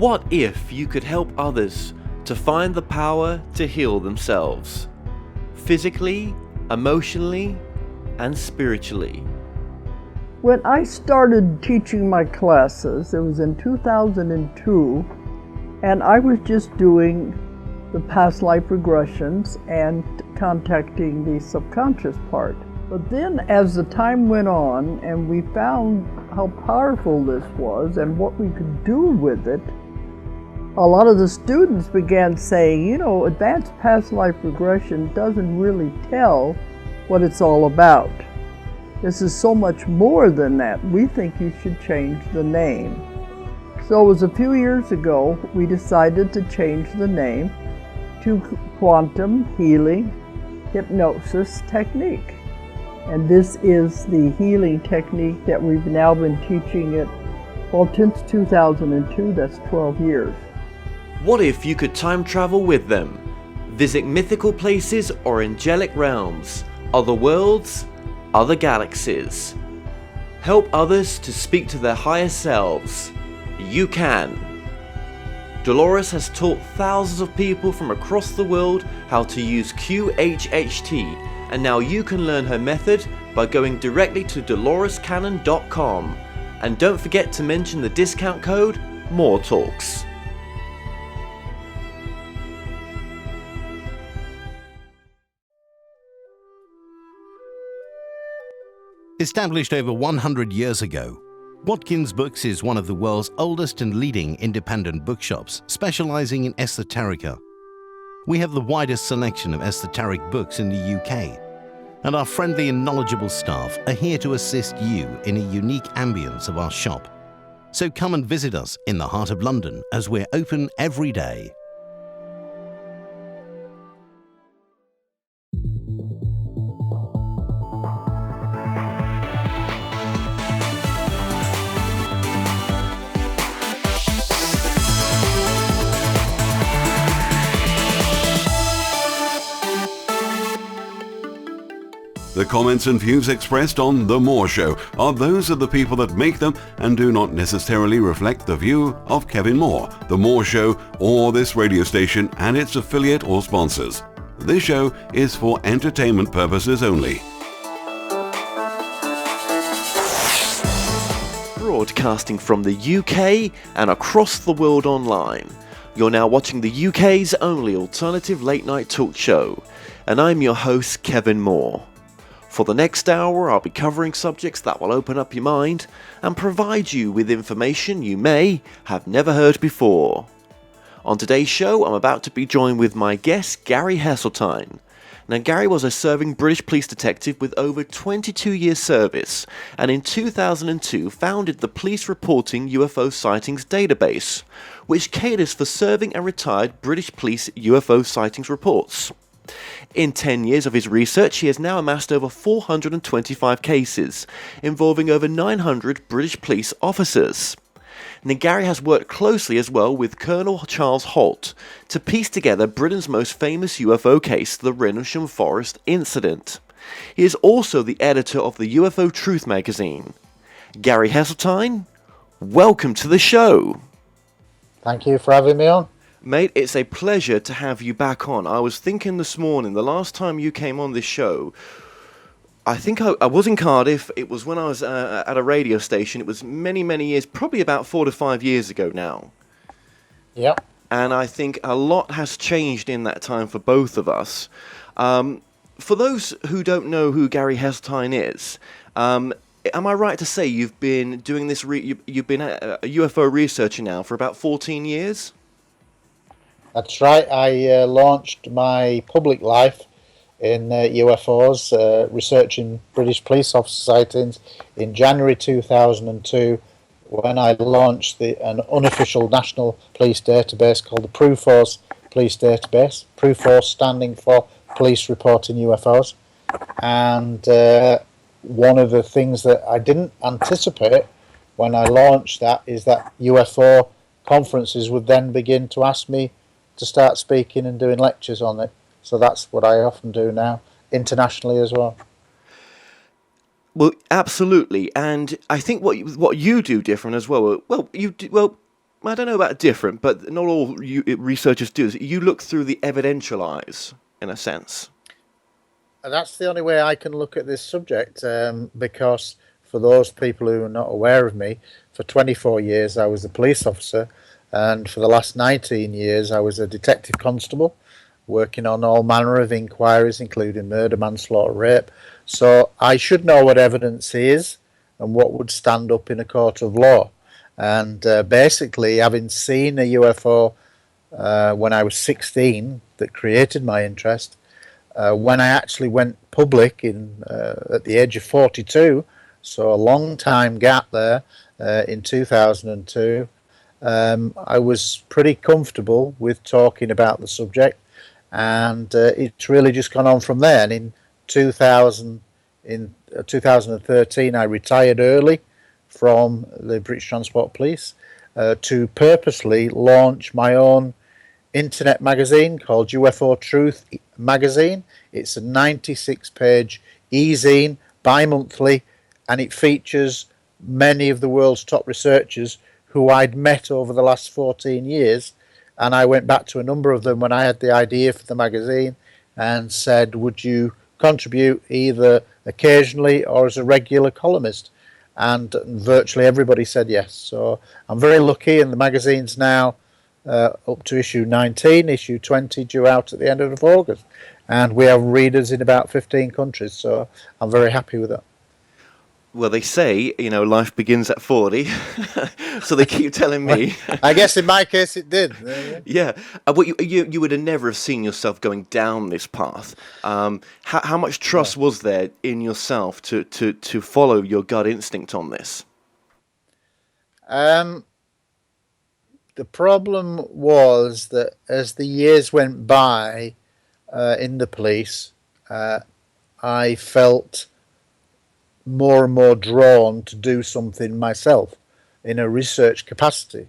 What if you could help others to find the power to heal themselves? Physically, emotionally, and spiritually. When I started teaching my classes, it was in 2002, and I was just doing the past life regressions and contacting the subconscious part. But then as the time went on and we found how powerful this was and what we could do with it, a lot of the students began saying, you know, advanced past life regression doesn't really tell what it's all about. This is so much more than that. We think you should change the name. So it was a few years ago we decided to change the name to Quantum Healing Hypnosis Technique. And this is the healing technique that we've now been teaching it, well, since 2002, that's 12 years. What if you could time travel with them? Visit mythical places or angelic realms, other worlds, other galaxies. Help others to speak to their higher selves. You can. Dolores has taught thousands of people from across the world how to use QHHT, and now you can learn her method by going directly to dolorescannon.com. And don't forget to mention the discount code MORETALKS. Established over 100 years ago, Watkins Books is one of the world's oldest and leading independent bookshops specializing in esoterica. We have the widest selection of esoteric books in the UK, and our friendly and knowledgeable staff are here to assist you in a unique ambience of our shop. So come and visit us in the heart of London as we're open every day. The comments and views expressed on The More Show are those of the people that make them and do not necessarily reflect the view of Kevin Moore, The More Show, or this radio station and its affiliate or sponsors. This show is for entertainment purposes only. Broadcasting from the UK and across the world online. You're now watching the UK's only alternative late night talk show, and I'm your host, Kevin Moore. For the next hour, I'll be covering subjects that will open up your mind and provide you with information you may have never heard before. On today's show, I'm about to be joined with my guest, Gary Heseltine. Now, Gary was a serving British police detective with over 22 years service, and in 2002 founded the Police Reporting UFO Sightings database, which caters for serving and retired British police UFO sightings reports. In 10 years of his research, he has now amassed over 425 cases, involving over 900 British police officers. Now, Gary has worked closely as well with Colonel Charles Halt to piece together Britain's most famous UFO case, the Rendlesham Forest incident. He is also the editor of the UFO Truth Magazine. Gary Heseltine, welcome to the show. Thank you for having me on. Mate, it's a pleasure to have you back on. I was thinking this morning, the last time you came on this show, I think I was in Cardiff. It was when I was at a radio station. It was many, many years, probably about 4 to 5 years ago now. Yep. And I think a lot has changed in that time for both of us. For those who don't know who Gary Heseltine is, am I right to say you've been doing this, you've been a UFO researcher now for about 14 years? That's right. I launched my public life in UFOs, researching British police officer sightings in January 2002 when I launched an unofficial national police database called the PRUFOS police database, PRUFOS standing for Police Reporting UFOs. And one of the things that I didn't anticipate when I launched that is that UFO conferences would then begin to ask me to start speaking and doing lectures on it. So that's what I often do now, internationally as well. Well, absolutely, and I think what you do different as well. I don't know about different, but not all researchers do. You look through the evidential eyes, in a sense. And that's the only way I can look at this subject, because for those people who are not aware of me, for 24 years I was a police officer, and for the last 19 years I was a detective constable, working on all manner of inquiries, including murder, manslaughter, rape. So I should know what evidence is and what would stand up in a court of law. And basically, having seen a UFO when I was 16 that created my interest, when I actually went public at the age of 42, so a long time gap there, in 2002, I was pretty comfortable with talking about the subject, and it's really just gone on from there. And in 2013, I retired early from the British Transport Police to purposely launch my own internet magazine called UFO Truth Magazine. It's a 96-page e-zine, bi-monthly, and it features many of the world's top researchers who I'd met over the last 14 years. And I went back to a number of them when I had the idea for the magazine and said, would you contribute either occasionally or as a regular columnist? And virtually everybody said yes. So I'm very lucky, and the magazine's now up to issue 19, issue 20 due out at the end of August. And we have readers in about 15 countries, so I'm very happy with that. Well, they say, life begins at 40, so they keep telling me. I guess in my case it did. Yeah. Well, you would have never have seen yourself going down this path. How much trust was there in yourself to follow your gut instinct on this? The problem was that as the years went by in the police, I felt more and more drawn to do something myself in a research capacity.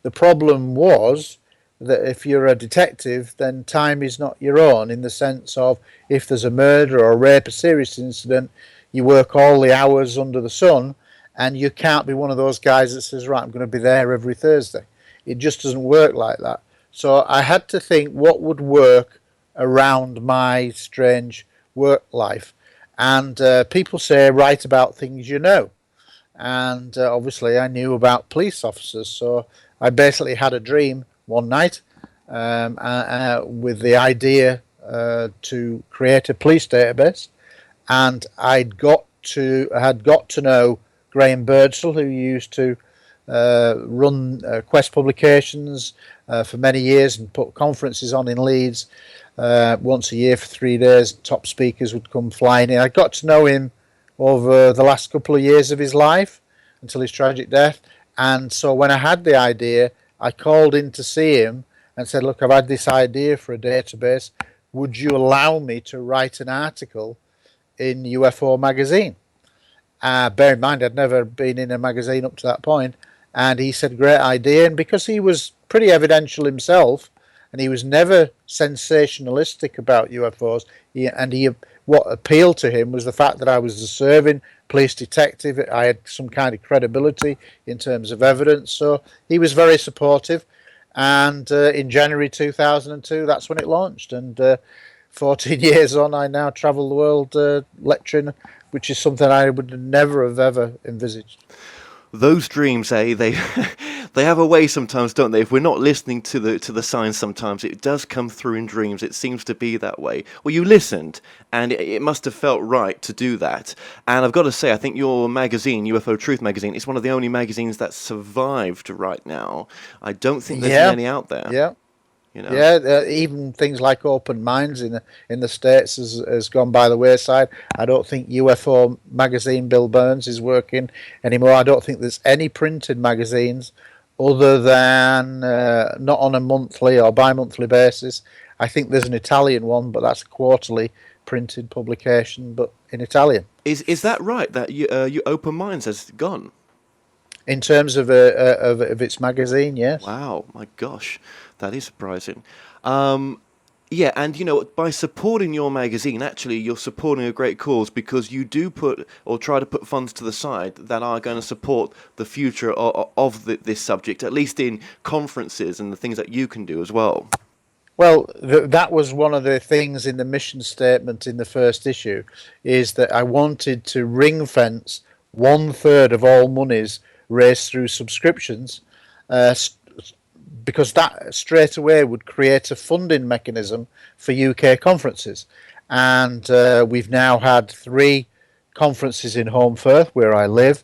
The problem was that if you're a detective, then time is not your own, in the sense of if there's a murder or a rape, a serious incident, you work all the hours under the sun, and you can't be one of those guys that says, right, I'm going to be there every Thursday. It just doesn't work like that. So I had to think what would work around my strange work life. And people say write about things you know. And obviously I knew about police officers. So I basically had a dream one night with the idea to create a police database. And I had got to know Graham Birdsall, who used to run Quest Publications for many years and put conferences on in Leeds once a year for 3 days. Top speakers would come flying in. I got to know him over the last couple of years of his life until his tragic death. And so when I had the idea, I called in to see him and said, look, I've had this idea for a database. Would you allow me to write an article in UFO Magazine? Bear in mind, I'd never been in a magazine up to that point. And he said, great idea. And because he was pretty evidential himself, and he was never sensationalistic about UFOs, what appealed to him was the fact that I was a serving police detective. I had some kind of credibility in terms of evidence. So he was very supportive. And in January 2002, that's when it launched. And 14 years on, I now travel the world lecturing, which is something I would never have ever envisaged. Those dreams, they they have a way sometimes, don't they? If we're not listening to the signs, sometimes it does come through in dreams. It seems to be that way. Well, you listened, and it must have felt right to do that. And I've got to say, I think your magazine, UFO Truth Magazine, is one of the only magazines that survived right now. I don't think there's many out there. Yeah. Yeah, even things like Open Minds in the States has gone by the wayside. I don't think UFO Magazine, Bill Burns, is working anymore. I don't think there's any printed magazines other than not on a monthly or bi-monthly basis. I think there's an Italian one, but that's a quarterly printed publication, but in Italian. Is that right, that you Open Minds has gone? In terms of its magazine, yes. Wow, my gosh. That is surprising. Yeah, and by supporting your magazine, actually, you're supporting a great cause, because you do put or try to put funds to the side that are going to support the future of this subject, at least in conferences and the things that you can do as well. Well, that was one of the things in the mission statement in the first issue, is that I wanted to ring fence 1/3 of all monies raised through subscriptions, because that straight away would create a funding mechanism for UK conferences. And we've now had 3 conferences in Home Firth, where I live,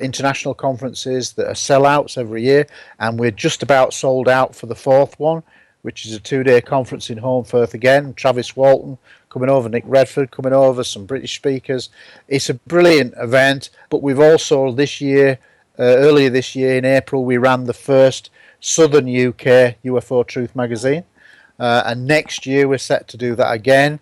international conferences that are sellouts every year, and we're just about sold out for the 4th one, which is a 2-day conference in Home Firth again. Travis Walton coming over, Nick Redford coming over, some British speakers. It's a brilliant event, but we've also this year, earlier this year in April, we ran the first Southern UK UFO Truth Magazine, and next year we're set to do that again.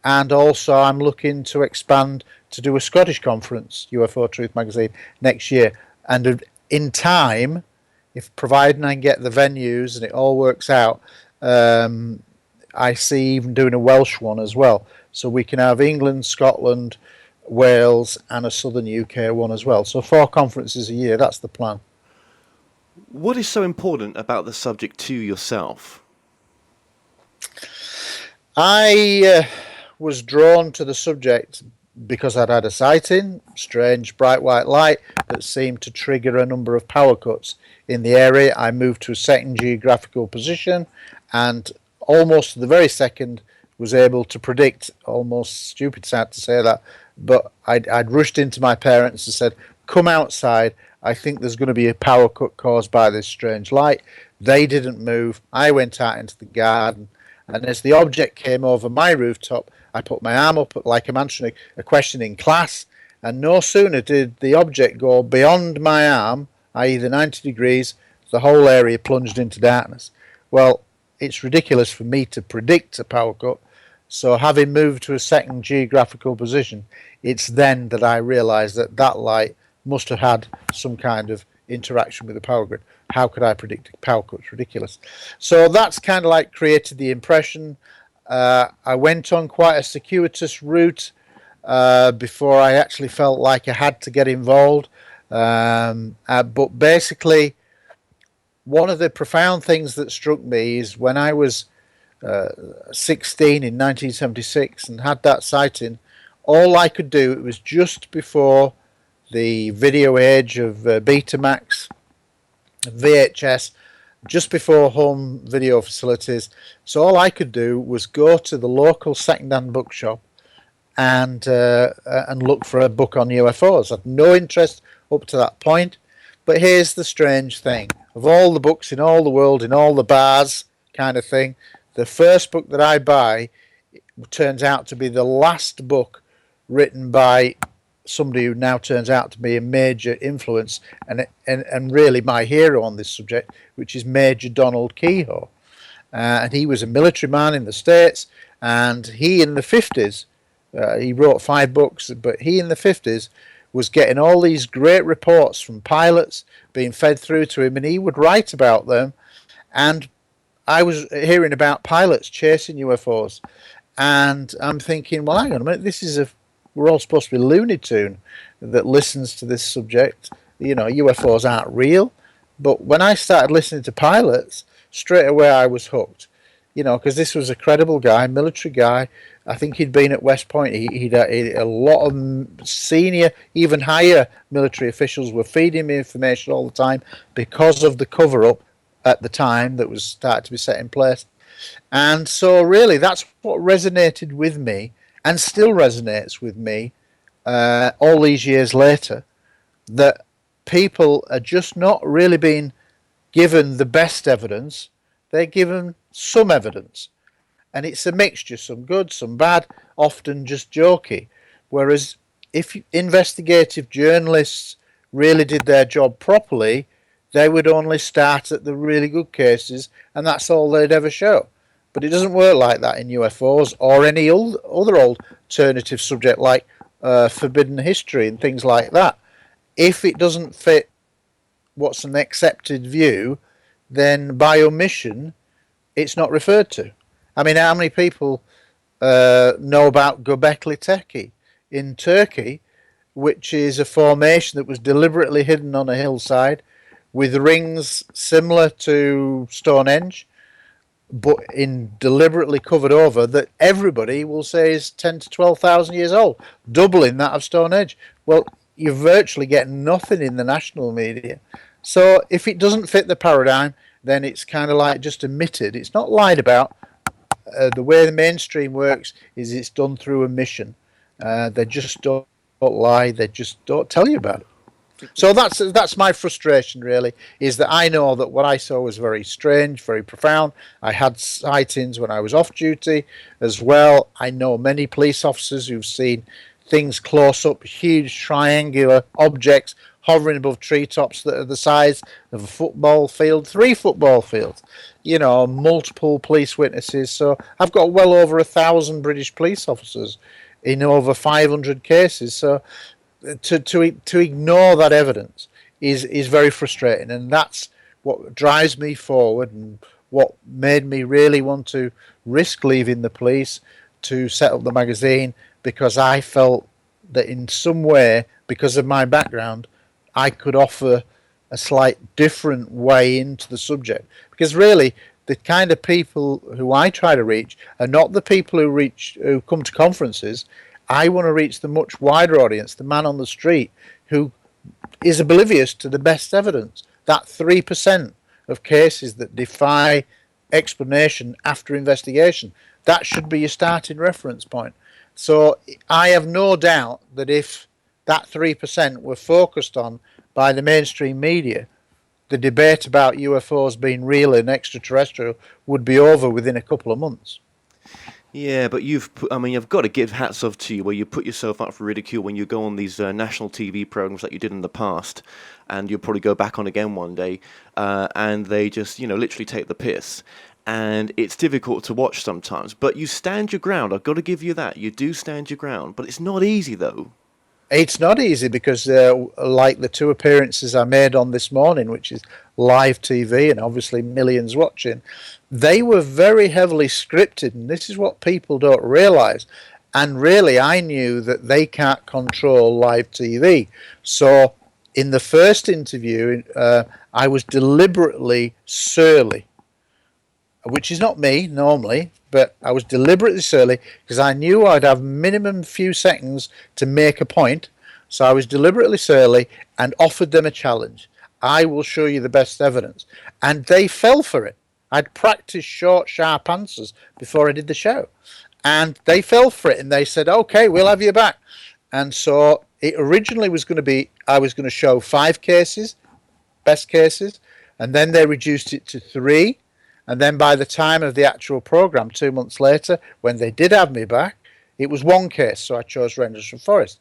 And also I'm looking to expand to do a Scottish conference, UFO Truth Magazine, next year. And in time, if providing I can get the venues and it all works out, I see even doing a Welsh one as well. So we can have England, Scotland, Wales, and a Southern UK one as well. So 4 conferences a year, that's the plan. What is so important about the subject to yourself? I was drawn to the subject because I'd had a sighting, strange bright white light that seemed to trigger a number of power cuts in the area. I moved to a second geographical position, and almost the very second was able to predict, almost stupid sad to say that, but I'd rushed into my parents and said, come outside, I think there's going to be a power cut caused by this strange light. They didn't move. I went out into the garden, and as the object came over my rooftop, I put my arm up like I'm answering a question in class, and no sooner did the object go beyond my arm, i.e. the 90 degrees, the whole area plunged into darkness. Well, it's ridiculous for me to predict a power cut, so having moved to a second geographical position, it's then that I realised that that light must have had some kind of interaction with the power grid. How could I predict a power cut? It's ridiculous. So that's kind of like created the impression. I went on quite a circuitous route before I actually felt like I had to get involved. But basically, one of the profound things that struck me is when I was 16 in 1976 and had that sighting, all I could do, it was just before the video age of Betamax, VHS, just before home video facilities. So all I could do was go to the local second-hand bookshop and look for a book on UFOs. I had no interest up to that point. But here's the strange thing. Of all the books in all the world, in all the bars kind of thing, the first book that I buy turns out to be the last book written by somebody who now turns out to be a major influence and really my hero on this subject, which is Major Donald Kehoe. And he was a military man in the States, and he in the 50s, he wrote 5 books, but he in the 50s was getting all these great reports from pilots being fed through to him, and he would write about them. And I was hearing about pilots chasing UFOs, and I'm thinking, well, hang on a minute, we're all supposed to be Looney Tune that listens to this subject. You know, UFOs aren't real. But when I started listening to pilots, straight away I was hooked. You know, because this was a credible guy, military guy. I think he'd been at West Point. He'd a lot of senior, even higher military officials were feeding me information all the time because of the cover-up at the time that was starting to be set in place. And so really that's what resonated with me, and still resonates with me all these years later, that people are just not really being given the best evidence. They're given some evidence, and it's a mixture, some good, some bad, often just jokey. Whereas if investigative journalists really did their job properly, they would only start at the really good cases, and that's all they'd ever show. But it doesn't work like that in UFOs or any other alternative subject like forbidden history and things like that. If it doesn't fit what's an accepted view, then by omission, it's not referred to. I mean, how many people know about Göbekli Tepe in Turkey, which is a formation that was deliberately hidden on a hillside with rings similar to Stonehenge, but in deliberately covered over, that everybody will say is 10 to 12,000 years old, doubling that of Stonehenge. Well, you virtually get nothing in the national media. So if it doesn't fit the paradigm, then it's kind of like just omitted. It's not lied about. The way the mainstream works is it's done through omission. They just don't lie. They just don't tell you about it. So that's my frustration, really, is that I know that what I saw was very strange, very profound. I had sightings when I was off duty as well. I know many police officers who've seen things close up, huge triangular objects hovering above treetops that are the size of a football field, 3 football fields. You know, multiple police witnesses. So I've got well over 1,000 British police officers in over 500 cases. So to ignore that evidence is very frustrating, and that's what drives me forward and what made me really want to risk leaving the police to set up the magazine, because I felt that in some way, because of my background, I could offer a slight different way into the subject. Because really, the kind of people who I try to reach are not the people who come to conferences. I want to reach the much wider audience, the man on the street who is oblivious to the best evidence, that 3% of cases that defy explanation after investigation. That should be your starting reference point. So I have no doubt that if that 3% were focused on by the mainstream media, the debate about UFOs being real and extraterrestrial would be over within a couple of months. Yeah, but you've got to give hats off to you where you put yourself up for ridicule when you go on these national TV programs like you did in the past, and you'll probably go back on again one day, and they just, literally take the piss. And it's difficult to watch sometimes, but you stand your ground. I've got to give you that. You do stand your ground, but it's not easy, though. It's not easy because, like the 2 appearances I made on this morning, which is live TV and obviously millions watching, they were very heavily scripted, and this is what people don't realise. And really, I knew that they can't control live TV. So in the first interview, I was deliberately surly, which is not me normally, but I was deliberately surly because I knew I'd have minimum few seconds to make a point. So I was deliberately surly and offered them a challenge. I will show you the best evidence. And they fell for it. I'd practiced short, sharp answers before I did the show. And they fell for it, and they said, okay, we'll have you back. And so it originally was going to be, I was going to show 5 cases, best cases, and then they reduced it to 3. And then by the time of the actual program, 2 months later, when they did have me back, it was 1 case. So I chose Rendlesham Forest.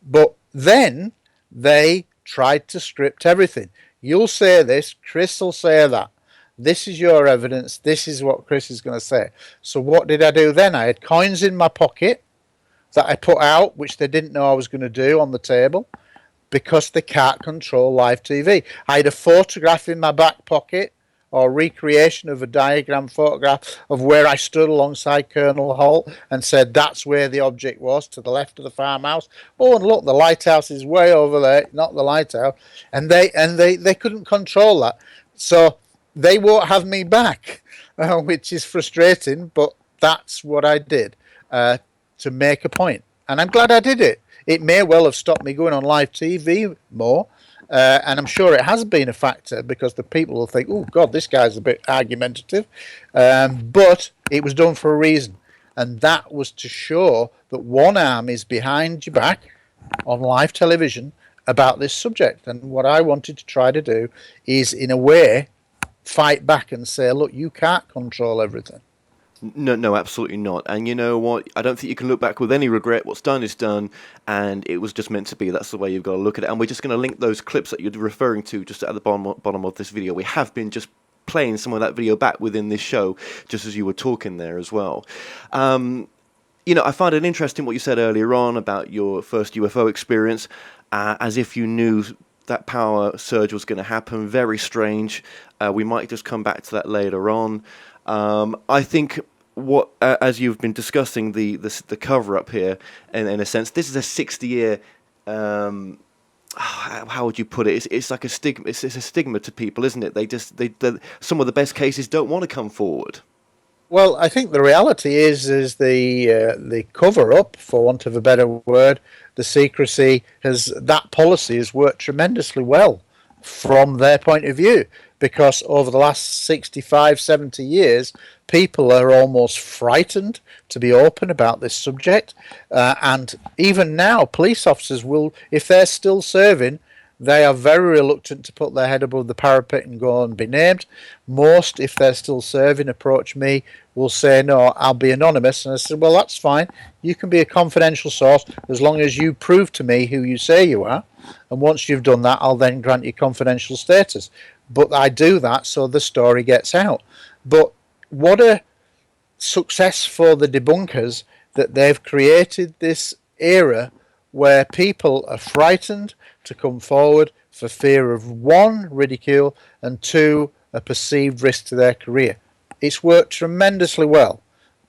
But then they tried to script everything. You'll say this, Chris will say that. This is your evidence. This is what Chris is going to say. So what did I do then? I had coins in my pocket that I put out, which they didn't know I was going to do, on the table, because they can't control live TV. I had a photograph in my back pocket, or recreation of a diagram photograph of where I stood alongside Colonel Halt and said that's where the object was, to the left of the farmhouse. Oh, and look, the lighthouse is way over there, not the lighthouse. And they couldn't control that. So they won't have me back, which is frustrating, but that's what I did to make a point. And I'm glad I did it. It may well have stopped me going on live TV more, and I'm sure it has been a factor because the people will think, oh, God, this guy's a bit argumentative. But it was done for a reason. And that was to show that one arm is behind your back on live television about this subject. And what I wanted to try to do is, in a way, fight back and say, look, you can't control everything. No, absolutely not. And you know what? I don't think you can look back with any regret. What's done is done, and it was just meant to be. That's the way you've got to look at it. And we're just going to link those clips that you're referring to just at the bottom of this video. We have been just playing some of that video back within this show, just as you were talking there as well. I find it interesting what you said earlier on about your first UFO experience, as if you knew that power surge was going to happen. Very strange. We might just come back to that later on. I think what as you've been discussing the cover up here, in a sense, this is a 60-year. How would you put it? It's like a stigma. It's a stigma to people, isn't it? Some of the best cases don't want to come forward. Well, I think the reality is the cover up, for want of a better word, the secrecy that policy has worked tremendously well from their point of view, because over the last 65, 70 years, people are almost frightened to be open about this subject, and even now, police officers will, if they're still serving, they are very reluctant to put their head above the parapet and go and be named. Most, if they're still serving, approach me, will say, no, I'll be anonymous. And I said, well, that's fine. You can be a confidential source as long as you prove to me who you say you are. And once you've done that, I'll then grant you confidential status. But I do that so the story gets out. But what a success for the debunkers that they've created this era where people are frightened to come forward for fear of, one, ridicule, and two, a perceived risk to their career. It's worked tremendously well,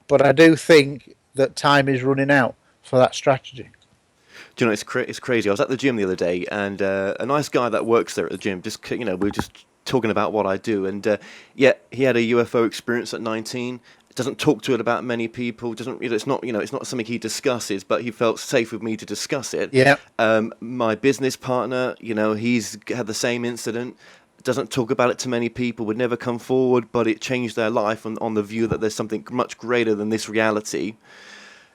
but I do think that time is running out for that strategy. Do you know, it's crazy. I was at the gym the other day, and a nice guy that works there at the gym, we were just talking about what I do, and he had a UFO experience at 19. Doesn't talk to it about many people. It's not something he discusses, but he felt safe with me to discuss it. Yeah. My business partner, he's had the same incident. Doesn't talk about it to many people. Would never come forward, but it changed their life on the view that there's something much greater than this reality.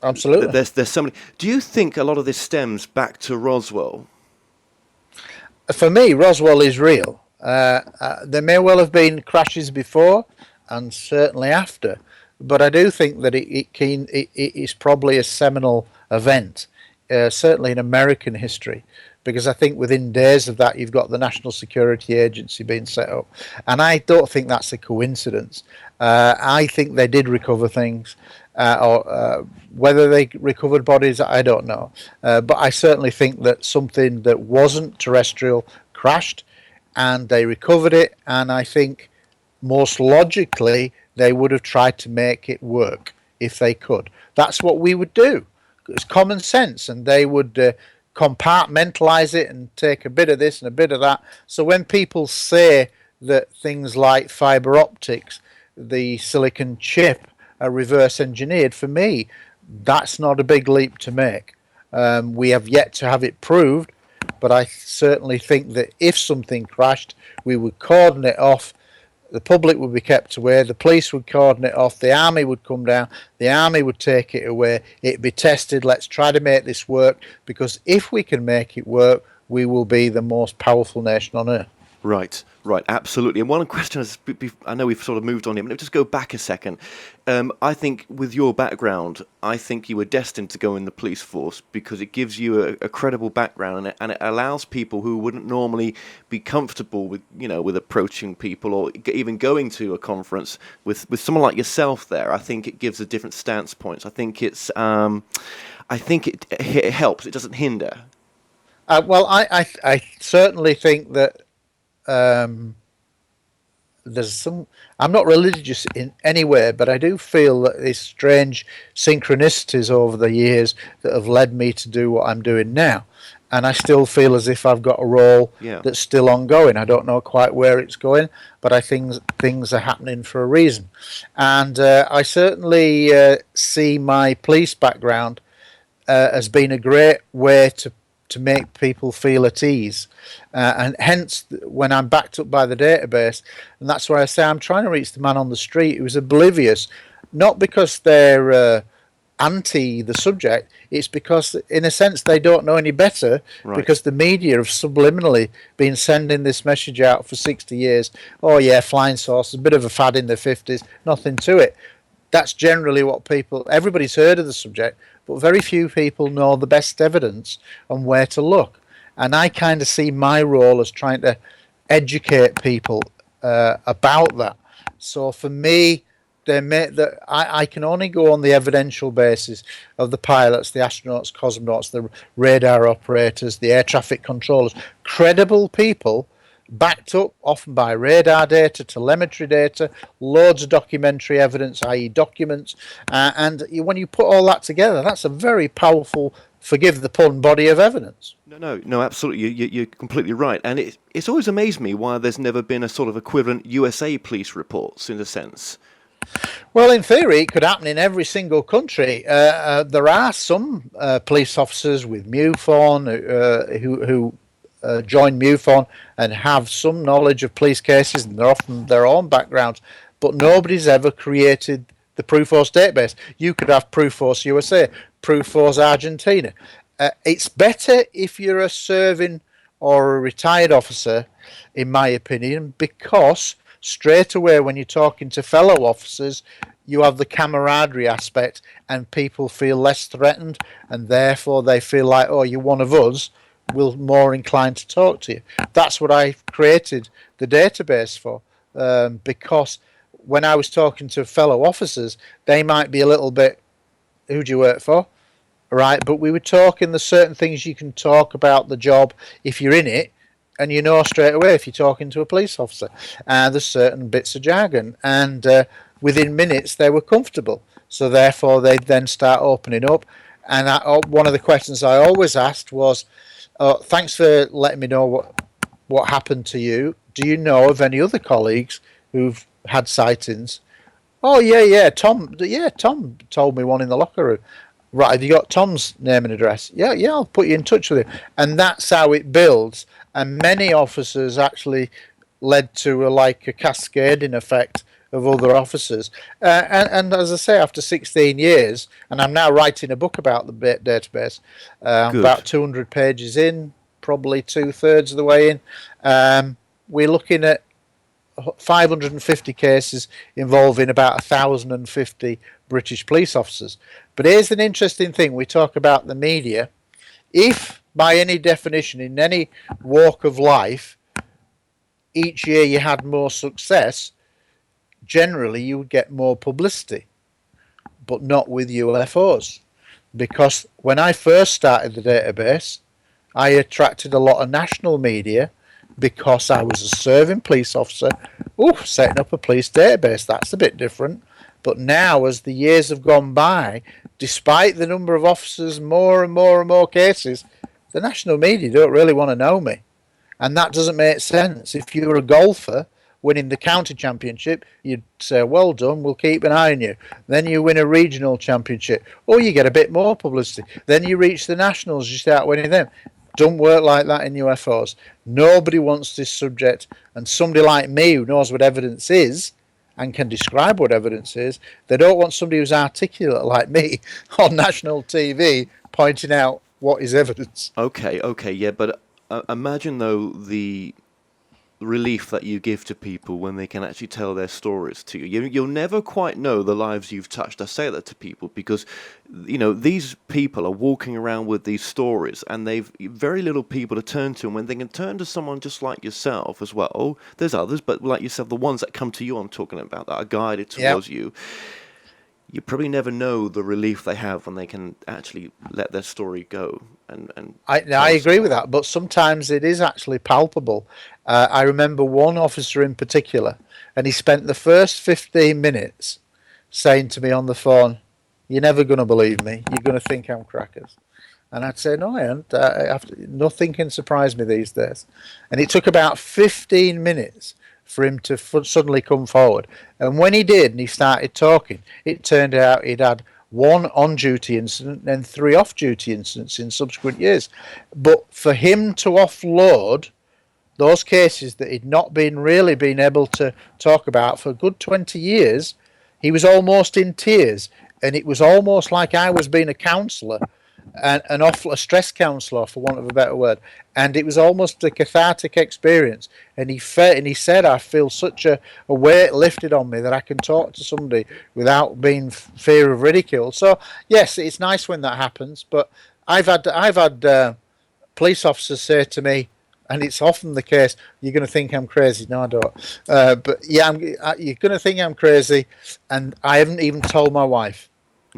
Absolutely. There's so many. Do you think a lot of this stems back to Roswell? For me, Roswell is real. There may well have been crashes before, and certainly after. But I do think that it is probably a seminal event, certainly in American history, because I think within days of that you've got the National Security Agency being set up. And I don't think that's a coincidence. I think they did recover things, or whether they recovered bodies, I don't know. But I certainly think that something that wasn't terrestrial crashed, and they recovered it, and I think most logically they would have tried to make it work if they could. That's what we would do. It's common sense, and they would compartmentalize it and take a bit of this and a bit of that. So when people say that things like fiber optics, the silicon chip, are reverse engineered, for me, that's not a big leap to make. We have yet to have it proved, but I certainly think that if something crashed, we would cordon it off. The public would be kept away, the police would cordon it off, the army would come down, the army would take it away, it'd be tested, let's try to make this work, because if we can make it work, we will be the most powerful nation on earth. Right, absolutely. And one question, I know we've sort of moved on here, but just go back a second. I think with your background, I think you were destined to go in the police force because it gives you a credible background, and it allows people who wouldn't normally be comfortable with, with approaching people or even going to a conference with someone like yourself there. I think it gives a different stance points. I think it helps. It doesn't hinder. Well, I certainly think that there's some. I'm not religious in any way, but I do feel that there's strange synchronicities over the years that have led me to do what I'm doing now, and I still feel as if I've got a role that's still ongoing. I don't know quite where it's going, but I think things are happening for a reason, and I certainly see my police background as being a great way to make people feel at ease, and hence when I'm backed up by the database, and that's why I say I'm trying to reach the man on the street who's oblivious, not because they're anti the subject, it's because in a sense they don't know any better, because the media have subliminally been sending this message out for 60 years. Oh yeah, flying saucers, a bit of a fad in the 50s, nothing to it. That's generally what everybody's heard of the subject, but very few people know the best evidence and where to look. And I kind of see my role as trying to educate people about that. So for me, I can only go on the evidential basis of the pilots, the astronauts, cosmonauts, the radar operators, the air traffic controllers, credible people backed up often by radar data, telemetry data, loads of documentary evidence, i.e. documents, and when you put all that together, that's a very powerful, forgive the pun, body of evidence. No, absolutely. You're completely right. And it's always amazed me why there's never been a sort of equivalent USA police reports, in a sense. Well, in theory, it could happen in every single country. There are some police officers with MUFON who join MUFON and have some knowledge of police cases, and they're often their own backgrounds, but nobody's ever created the PRUFOS database. You could have PRUFOS USA, PRUFOS Argentina. It's better if you're a serving or a retired officer, in my opinion, because straight away when you're talking to fellow officers, you have the camaraderie aspect and people feel less threatened, and therefore they feel like, oh, you're one of us, we're more inclined to talk to you. That's what I created the database for, because when I was talking to fellow officers, they might be a little bit, who do you work for? Right, but we were talking, there's certain things you can talk about the job if you're in it, and you know straight away if you're talking to a police officer. There's certain bits of jargon, and within minutes they were comfortable. So therefore they'd then start opening up. And one of the questions I always asked was, thanks for letting me know what happened to you. Do you know of any other colleagues who've had sightings? Oh, yeah, Tom told me one in the locker room. Right, have you got Tom's name and address? Yeah, I'll put you in touch with him. And that's how it builds. And many officers actually led to a cascading effect of other officers. And as I say, after 16 years, and I'm now writing a book about the database, about 200 pages in, probably 2/3 of the way in, we're looking at 550 cases involving about 1,050 British police officers. But here's an interesting thing. We talk about the media. If, by any definition, in any walk of life, each year you had more success, generally you would get more publicity, but not with UFOs. Because when I first started the database, I attracted a lot of national media because I was a serving police officer, setting up a police database. That's a bit different. But now, as the years have gone by, despite the number of officers, more and more cases, the national media don't really want to know me. And that doesn't make sense. If you're a golfer winning the county championship, you'd say, well done, we'll keep an eye on you. Then you win a regional championship, or you get a bit more publicity. Then you reach the nationals, you start winning them. Don't work like that in UFOs. Nobody wants this subject, and somebody like me who knows what evidence is and can describe what evidence is, they don't want somebody who's articulate like me on national TV pointing out what is evidence. Okay, yeah, but imagine though the relief that you give to people when they can actually tell their stories to you. You'll never quite know the lives you've touched. I say that to people because, these people are walking around with these stories and they've very little people to turn to. And when they can turn to someone just like yourself as well, there's others, but like yourself, the ones that come to you I'm talking about, that are guided towards you, you probably never know the relief they have when they can actually let their story go. And I agree with that, but sometimes it is actually palpable. I remember one officer in particular, and he spent the first 15 minutes saying to me on the phone, "You're never going to believe me. You're going to think I'm crackers." And I'd say, "No, I ain't. Nothing can surprise me these days." And it took about 15 minutes for him to suddenly come forward. And when he did, and he started talking, it turned out he'd had one on-duty incident and 3 off-duty incidents in subsequent years. But for him to offload those cases that he'd not really been able to talk about for a good 20 years, he was almost in tears. And it was almost like I was being a counsellor, a stress counsellor, for want of a better word. And it was almost a cathartic experience. And he said, I feel such a weight lifted on me that I can talk to somebody without being fear of ridicule. So yes, it's nice when that happens. But I've had police officers say to me, and it's often the case, "You're going to think I'm crazy." No, I don't. But yeah, you're going to think I'm crazy, and I haven't even told my wife.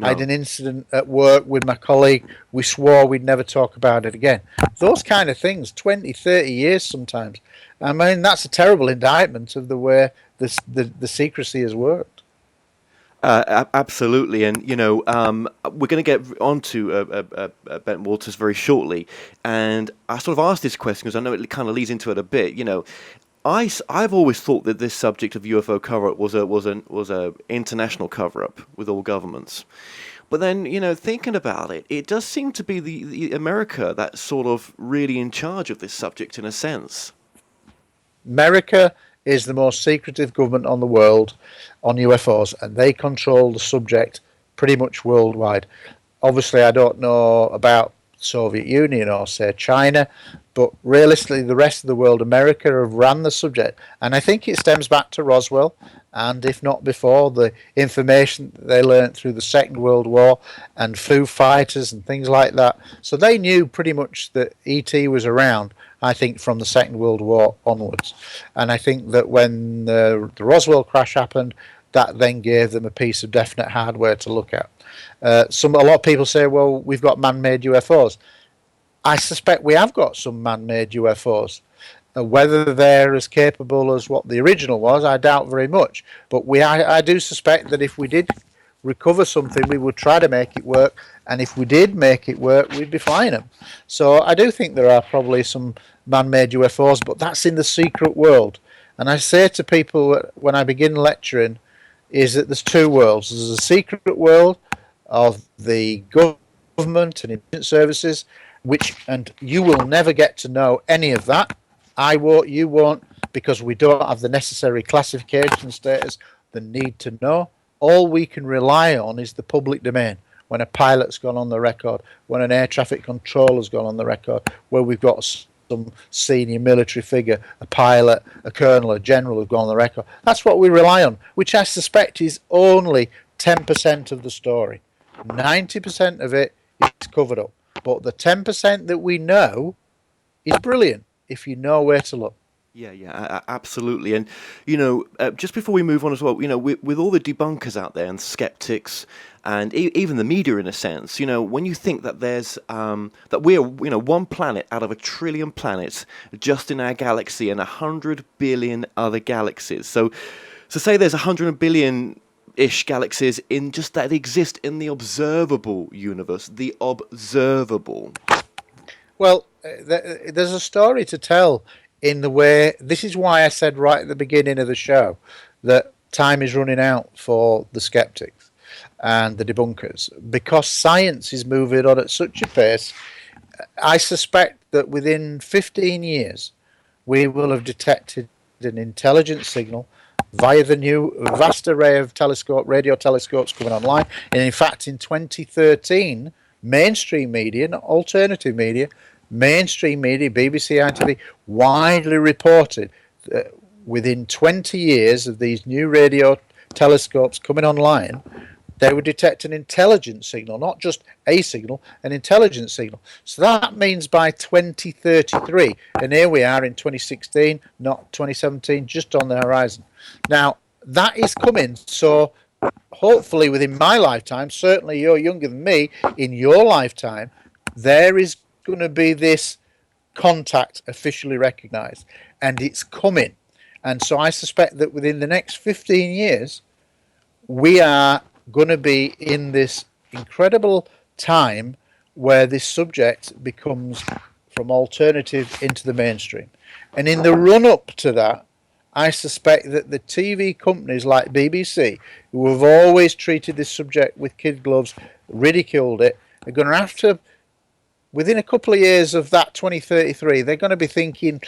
I had an incident at work with my colleague. We swore we'd never talk about it again. Those kind of things, 20, 30 years sometimes. I mean, that's a terrible indictment of the way the secrecy has worked. Absolutely, and we're going to get onto Bentwaters very shortly, and I sort of asked this question because I know it kind of leads into it a bit. I've always thought that this subject of UFO cover-up was a international cover-up with all governments, but then thinking about it, it does seem to be the America that's sort of really in charge of this subject in a sense. America is the most secretive government on the world on UFOs, and they control the subject pretty much worldwide. Obviously, I don't know about Soviet Union or, say, China, but realistically, the rest of the world, America have ran the subject. And I think it stems back to Roswell, and if not before, the information that they learnt through the Second World War and Foo Fighters and things like that. So they knew pretty much that ET was around, I think, from the Second World War onwards. And I think that when the Roswell crash happened, that then gave them a piece of definite hardware to look at. A lot of people say, well, we've got man-made UFOs. I suspect we have got some man-made UFOs. Whether they're as capable as what the original was, I doubt very much. But I do suspect that if we did recover something, we would try to make it work. And if we did make it work, we'd be flying them. So I do think there are probably some man-made UFOs, but that's in the secret world. And I say to people when I begin lecturing is that there's two worlds. There's a secret world of the government and intelligence services, and you will never get to know any of that. I won't, you won't, because we don't have the necessary classification status, the need to know. All we can rely on is the public domain. When a pilot's gone on the record, when an air traffic controller's gone on the record, where we've got some senior military figure, a pilot, a colonel, a general have gone on the record. That's what we rely on, which I suspect is only 10% of the story. 90% of it is covered up. But the 10% that we know is brilliant if you know where to look. Yeah, absolutely. And, just before we move on as well, with all the debunkers out there and skeptics and even the media in a sense, when you think that there's, that we're, one planet out of 1 trillion planets just in our galaxy and 100 billion other galaxies. So say there's 100 billion-ish galaxies in just that exist in the observable universe, the observable. Well, there's a story to tell in the way, this is why I said right at the beginning of the show that time is running out for the skeptics and the debunkers, because science is moving on at such a pace. I suspect that within 15 years we will have detected an intelligence signal via the new vast array of radio telescopes coming online. And in fact, in 2013, mainstream media, not alternative media, mainstream media, BBC, ITV, widely reported that within 20 years of these new radio telescopes coming online, they would detect an intelligence signal, not just a signal, an intelligence signal. So that means by 2033, and here we are in 2016, not 2017, just on the horizon. Now, that is coming, so hopefully within my lifetime, certainly you're younger than me, in your lifetime, there is going to be this contact officially recognized, and it's coming. And so I suspect that within the next 15 years we are going to be in this incredible time where this subject becomes from alternative into the mainstream. And in the run up to that, I suspect that the TV companies like BBC, who have always treated this subject with kid gloves, ridiculed it, are going to have to, within a couple of years of that 2033, they're going to be thinking,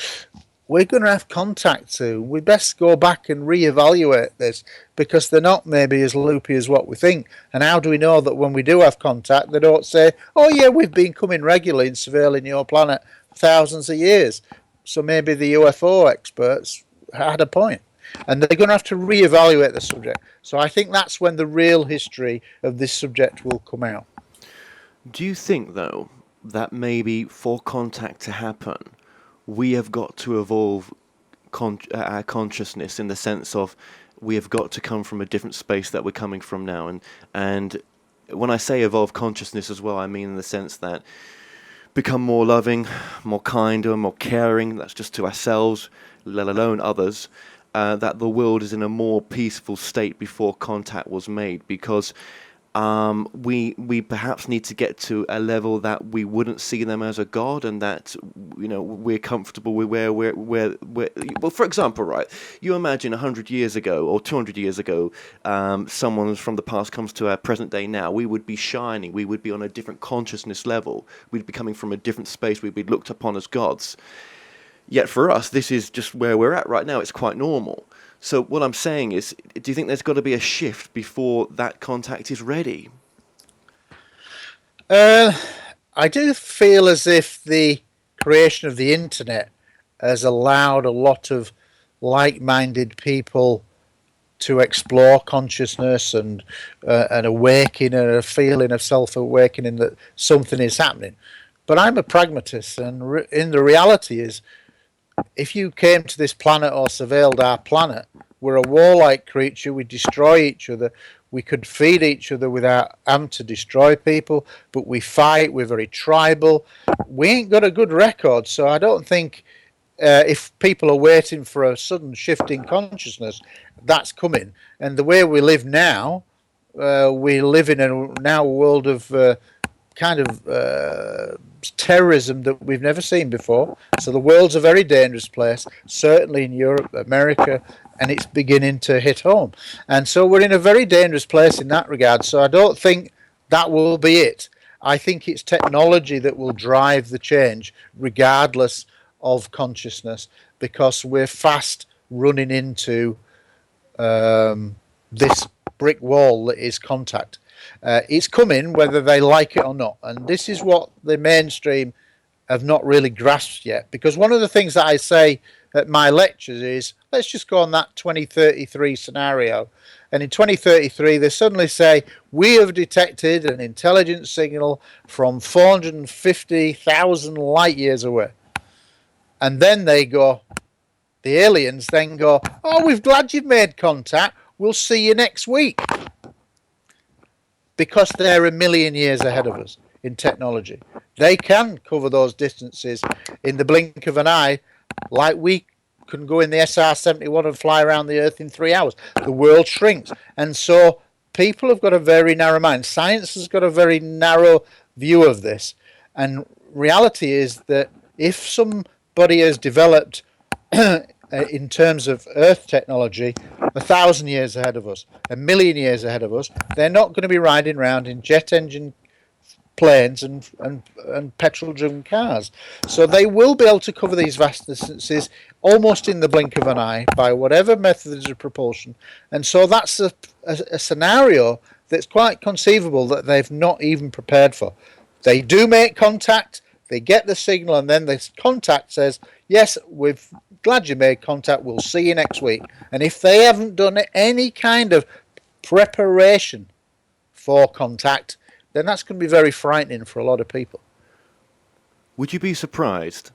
we're going to have contact soon. We best go back and reevaluate this, because they're not maybe as loopy as what we think. And how do we know that when we do have contact, they don't say, oh yeah, we've been coming regularly and surveilling your planet for thousands of years. So maybe the UFO experts had a point. And they're going to have to reevaluate the subject. So I think that's when the real history of this subject will come out. Do you think, though, that maybe for contact to happen, we have got to evolve our consciousness in the sense of we have got to come from a different space that we're coming from now, and when I say evolve consciousness as well, I mean in the sense that become more loving, more kinder, more caring. That's just to ourselves, let alone others. That the world is in a more peaceful state before contact was made, because we perhaps need to get to a level that we wouldn't see them as a god, and that we're comfortable with where we're well, for example, right, you imagine 100 years ago or 200 years ago, someone from the past comes to our present day now, we would be shining, we would be on a different consciousness level, we'd be coming from a different space, we'd be looked upon as gods. Yet for us, this is just where we're at right now. It's quite normal. So what I'm saying is, do you think there's got to be a shift before that contact is ready? I do feel as if the creation of the internet has allowed a lot of like-minded people to explore consciousness and an awakening and a feeling of self-awakening that something is happening. But I'm a pragmatist, and in the reality is, if you came to this planet or surveilled our planet, we're a warlike creature, we destroy each other, we could feed each other without having to destroy people, but we fight, we're very tribal, we ain't got a good record. So I don't think if people are waiting for a sudden shift in consciousness, that's coming. And the way we live now, we live in a world of terrorism that we've never seen before. So the world's a very dangerous place, certainly in Europe, America, and it's beginning to hit home. And so we're in a very dangerous place in that regard. So I don't think that will be it. I think it's technology that will drive the change regardless of consciousness, because we're fast running into this brick wall that is contact. It's coming whether they like it or not, and this is what the mainstream have not really grasped yet. Because one of the things that I say at my lectures is, let's just go on that 2033 scenario, and in 2033 they suddenly say, we have detected an intelligence signal from 450,000 light years away. And then they go, the aliens then go, oh, we're glad you've made contact, we'll see you next week. Because they're a million years ahead of us in technology. They can cover those distances in the blink of an eye, like we can go in the SR-71 and fly around the Earth in 3 hours. The world shrinks. And so people have got a very narrow mind. Science has got a very narrow view of this. And reality is that if somebody has developed in terms of Earth technology 1,000 years ahead of us, a million years ahead of us, they're not going to be riding around in jet engine planes and petrol driven cars. So they will be able to cover these vast distances almost in the blink of an eye by whatever methods of propulsion. And so that's a scenario that's quite conceivable that they've not even prepared for. They do make contact, they get the signal, and then the contact says, yes, we're glad you made contact, we'll see you next week. And if they haven't done any kind of preparation for contact, then that's going to be very frightening for a lot of people. Would you be surprised?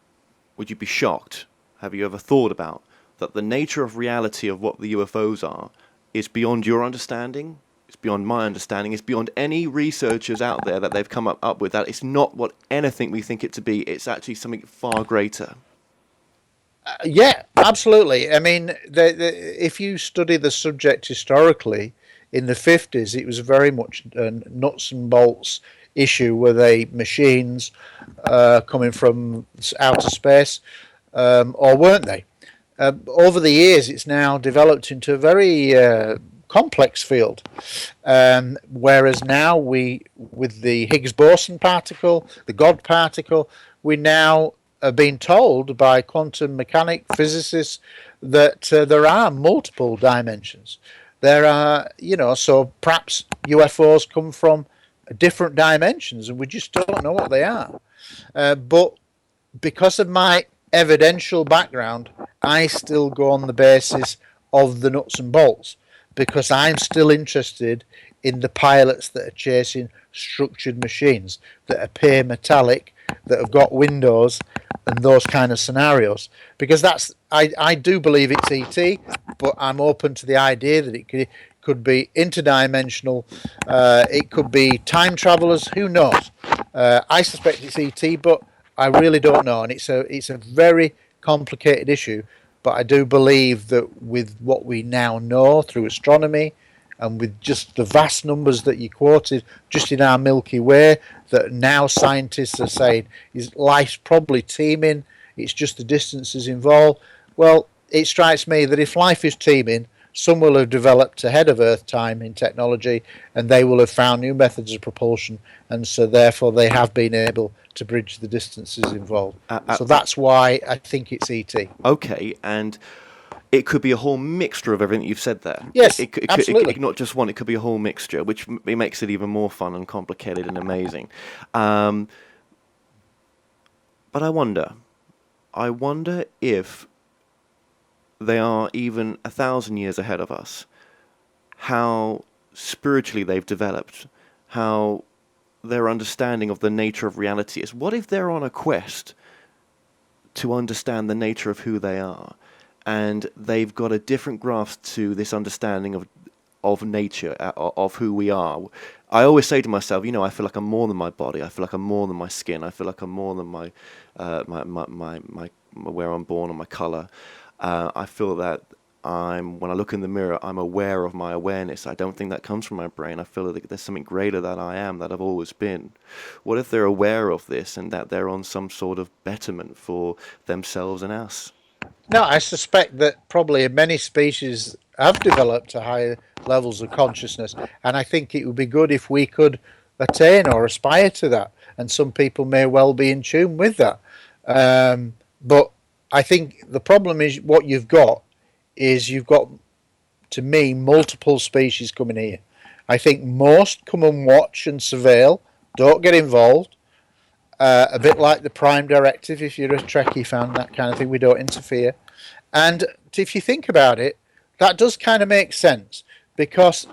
Would you be shocked? Have you ever thought about that the nature of reality of what the UFOs are is beyond your understanding? It's beyond my understanding. It's beyond any researchers out there that they've come up with. That it's not what anything we think it to be. It's actually something far greater. Yeah, absolutely. I mean, if you study the subject historically, in the 50s, it was very much a nuts and bolts issue. Were they machines coming from outer space, or weren't they? Over the years, it's now developed into a very complex field. Whereas now with the Higgs boson particle, the God particle, we now are being told by quantum mechanic physicists that there are multiple dimensions. There are, so perhaps UFOs come from different dimensions and we just don't know what they are. But because of my evidential background, I still go on the basis of the nuts and bolts, because I'm still interested in the pilots that are chasing structured machines that appear metallic, that have got windows and those kind of scenarios. Because I do believe it's ET, but I'm open to the idea that it could be interdimensional, it could be time travelers, who knows. I suspect it's ET, but I really don't know, and it's a very complicated issue. But I do believe that with what we now know through astronomy and with just the vast numbers that you quoted just in our Milky Way, that now scientists are saying is life's probably teeming, it's just the distances involved. Well, it strikes me that if life is teeming, some will have developed ahead of Earth time in technology, and they will have found new methods of propulsion, and so therefore they have been able to bridge the distances involved. So that's why I think it's ET. Okay, and it could be a whole mixture of everything you've said there. Yes, absolutely. It not just one, it could be a whole mixture, which makes it even more fun and complicated and amazing. But I wonder if they are even 1,000 years ahead of us, how spiritually they've developed, how their understanding of the nature of reality is. What if they're on a quest to understand the nature of who they are, and they've got a different grasp to this understanding of nature, of who we are? I always say to myself, I feel like I'm more than my body. I feel like I'm more than my skin. I feel like I'm more than my where I'm born or my color. I feel that when I look in the mirror, I'm aware of my awareness. I don't think that comes from my brain. I feel that there's something greater that I am, that I've always been. What if they're aware of this and that they're on some sort of betterment for themselves and us? No, I suspect that probably many species have developed to higher levels of consciousness, and I think it would be good if we could attain or aspire to that, and some people may well be in tune with that. But I think the problem is what you've got, to me, multiple species coming here. I think most come and watch and surveil, don't get involved. A bit like the Prime Directive, if you're a Trekkie fan, that kind of thing, we don't interfere. And if you think about it, that does kind of make sense, because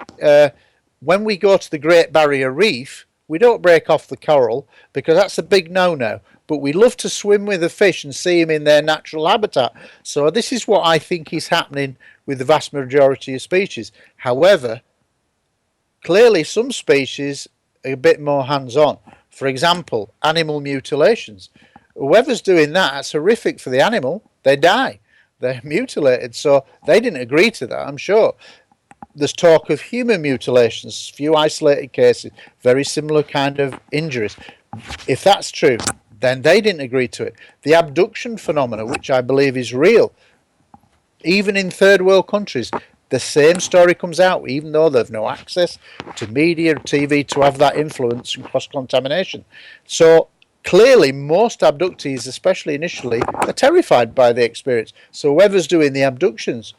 when we go to the Great Barrier Reef, we don't break off the coral, because that's a big no-no. But we love to swim with the fish and see them in their natural habitat. So this is what I think is happening with the vast majority of species. However, clearly some species are a bit more hands-on. For example, animal mutilations. Whoever's doing that, it's horrific for the animal. They die. They're mutilated. So they didn't agree to that, I'm sure. There's talk of human mutilations, few isolated cases, very similar kind of injuries. If that's true, then they didn't agree to it. The abduction phenomena, which I believe is real, even in third world countries, the same story comes out, even though they've no access to media, TV to have that influence and cross-contamination. So clearly most abductees, especially initially, are terrified by the experience. So whoever's doing the abductions,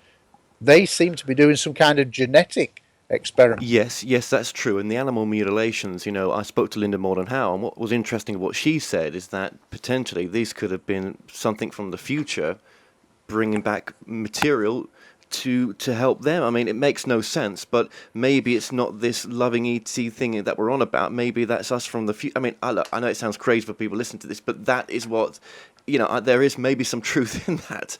they seem to be doing some kind of genetic experiment. Yes, that's true. And the animal mutilations, I spoke to Linda Mordenhow, and what was interesting, what she said, is that potentially these could have been something from the future bringing back material to help them. I mean, it makes no sense, but maybe it's not this loving ET thing that we're on about. Maybe that's us from the future. I mean, I know it sounds crazy for people listening to this, but that is what, there is maybe some truth in that.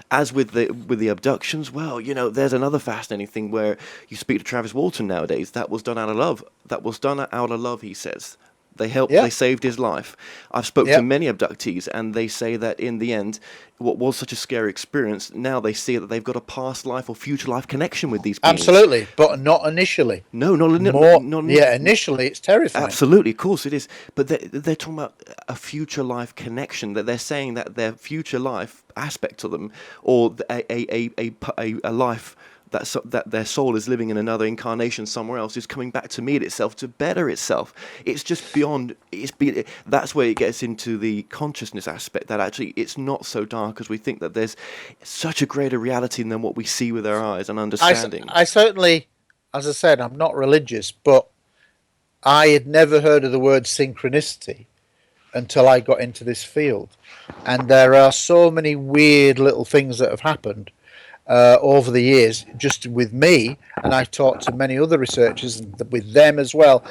As with the abductions, well, there's another fascinating thing where you speak to Travis Walton nowadays. That was done out of love. He says. They helped, They saved his life. I've spoken to many abductees, and they say that in the end, what was such a scary experience, now they see that they've got a past life or future life connection with these beings. Absolutely, but not initially. No, not initially it's terrifying. Absolutely, of course it is. But they're talking about a future life connection, that they're saying that their future life aspect to them, or a life that their soul is living in another incarnation somewhere else, is coming back to meet itself, to better itself. It's just beyond. That's where it gets into the consciousness aspect. That actually it's not so dark as we think. That there's such a greater reality than what we see with our eyes and understanding. I certainly, as I said, I'm not religious, but I had never heard of the word synchronicity until I got into this field, and there are so many weird little things that have happened over the years, just with me, and I've talked to many other researchers with them as well,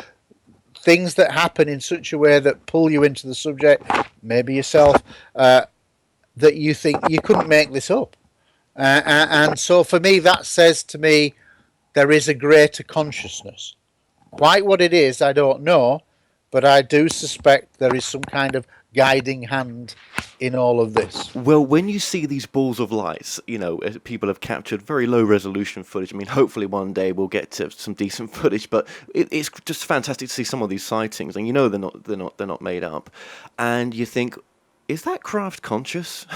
things that happen in such a way that pull you into the subject, maybe yourself, that you think you couldn't make this up. And so for me, that says to me there is a greater consciousness. Quite what it is, I don't know, but I do suspect there is some kind of guiding hand in all of this. Well, when you see these balls of lights, people have captured very low resolution footage. I mean, hopefully one day we'll get to some decent footage, but it's just fantastic to see some of these sightings, and they're not made up, and you think, is that craft conscious?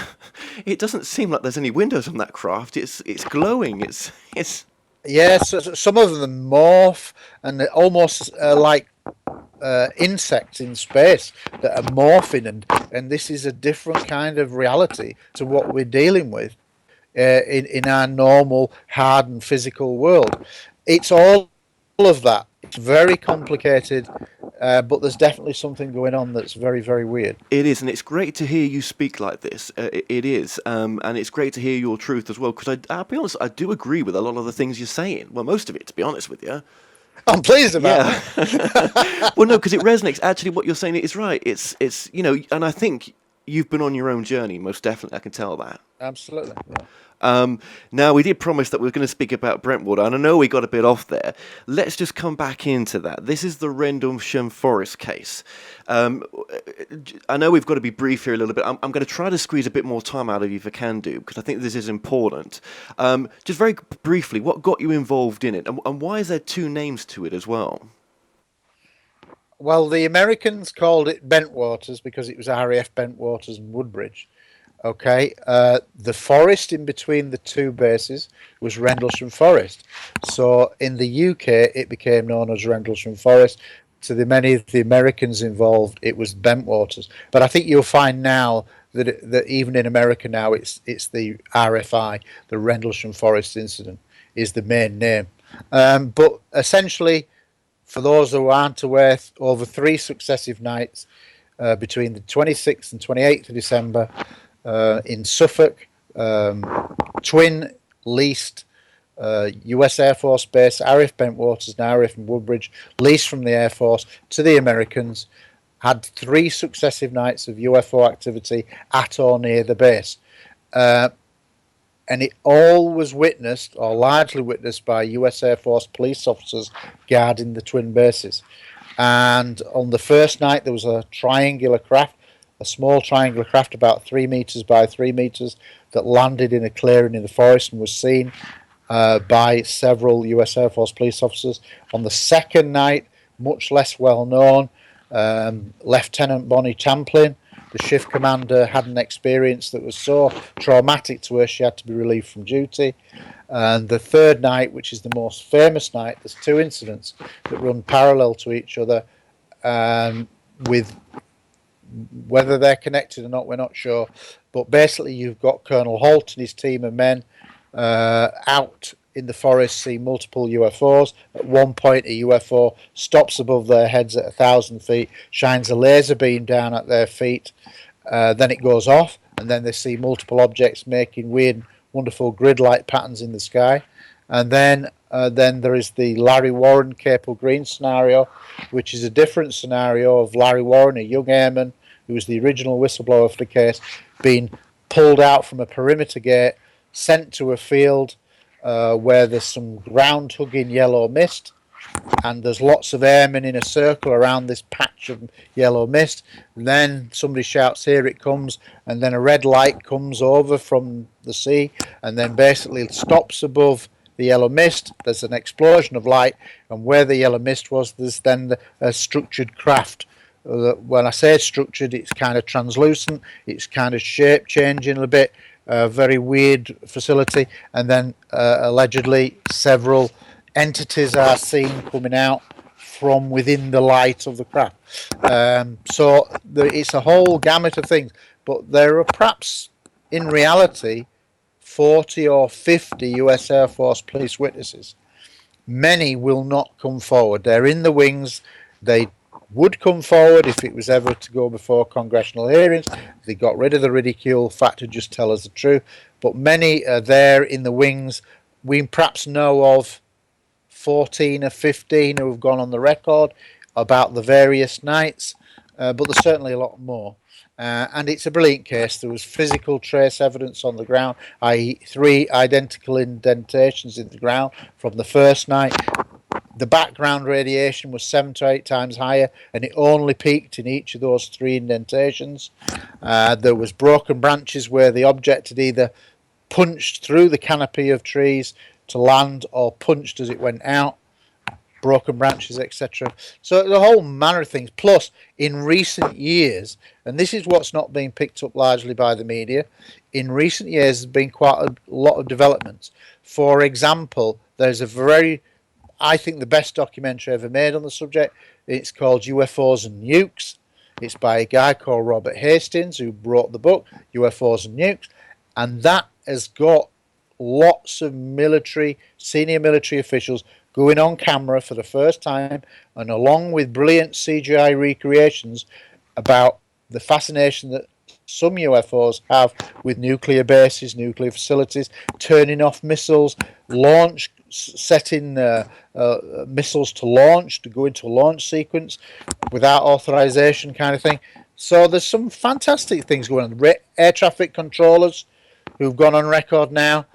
It doesn't seem like there's any windows on that craft. It's glowing. It's. Yes, some of them morph and they're almost like insects in space that are morphing, and this is a different kind of reality to what we're dealing with in our normal hard and physical world. It's all of that. It's very complicated, but there's definitely something going on that's very, very weird. It is, and it's great to hear you speak like this. It is, and it's great to hear your truth as well, because I'll be honest, I do agree with a lot of the things you're saying. Well, most of it, to be honest with you. I'm pleased about that. Well, no, because it resonates. Actually, what you're saying is right. It's and I think you've been on your own journey, most definitely. I can tell that. Absolutely. Yeah. Now, we did promise that we were going to speak about Bentwaters, and I know we got a bit off there. Let's just come back into that. This is the Rendlesham Forest case. I know we've got to be brief here a little bit. I'm going to try to squeeze a bit more time out of you if I can do, because I think this is important. Just very briefly, what got you involved in it, and why is there two names to it as well? Well, the Americans called it Bentwaters because it was RAF Bentwaters and Woodbridge. Okay, the forest in between the two bases was Rendlesham Forest. So in the UK, it became known as Rendlesham Forest. To many of the Americans involved, it was Bentwaters. But I think you'll find now that even in America now, it's the RFI, the Rendlesham Forest incident, is the main name. But essentially, for those who aren't aware, over 3 successive nights between the 26th and 28th of December, in Suffolk, twin leased US Air Force Base, RAF Bentwaters and RAF Woodbridge, leased from the Air Force to the Americans, had 3 successive nights of UFO activity at or near the base. And it all was witnessed, or largely witnessed, by US Air Force police officers guarding the twin bases. And on the first night, there was a triangular craft, a small triangular craft about 3 meters by 3 meters that landed in a clearing in the forest and was seen by several US Air Force police officers. On the second night, much less well known, Lieutenant Bonnie Champlin, the shift commander, had an experience that was so traumatic to her she had to be relieved from duty. And the third night, which is the most famous night, there's 2 incidents that run parallel to each other, with whether they're connected or not, we're not sure. But basically, you've got Colonel Halt and his team of men out in the forest, see multiple UFOs. At one point, a UFO stops above their heads at 1,000 feet, shines a laser beam down at their feet. Then it goes off, and then they see multiple objects making weird, wonderful grid-like patterns in the sky. And then there is the Larry Warren Capel Green scenario, which is a different scenario of Larry Warren, a young airman who was the original whistleblower for the case, being pulled out from a perimeter gate, sent to a field where there's some ground-hugging yellow mist, and there's lots of airmen in a circle around this patch of yellow mist. And then somebody shouts, "Here it comes," and then a red light comes over from the sea and then basically stops above the yellow mist. There's an explosion of light, and where the yellow mist was, there's then a structured craft. When I say structured, it's kind of translucent, it's kind of shape changing a bit, a very weird facility, and then allegedly several entities are seen coming out from within the light of the craft. So it's a whole gamut of things, but there are perhaps in reality 40 or 50 US Air Force police witnesses. Many will not come forward. They're in the wings. They would come forward if it was ever to go before congressional hearings. They got rid of the ridicule factor, just tell us the truth. But many are there in the wings. We perhaps know of 14 or 15 who have gone on the record. about the various nights, but there's certainly a lot more. And it's a brilliant case. There was physical trace evidence on the ground, i.e. 3 identical indentations in the ground from the first night. The background radiation was 7 to 8 times higher, and it only peaked in each of those 3 indentations. There was broken branches where the object had either punched through the canopy of trees to land or punched as it went out. Broken branches, etc. So the whole manner of things. Plus, in recent years, and this is what's not being picked up largely by the media, in recent years there's been quite a lot of developments. For example, there's a very, I think, the best documentary ever made on the subject. It's called UFOs and Nukes. It's by a guy called Robert Hastings, who wrote the book UFOs and Nukes, and that has got lots of senior military officials going on camera for the first time, and along with brilliant CGI recreations about the fascination that some UFOs have with nuclear bases, nuclear facilities, turning off missiles, setting missiles to launch, to go into a launch sequence without authorization, kind of thing. So there's some fantastic things going on. Air traffic controllers who've gone on record now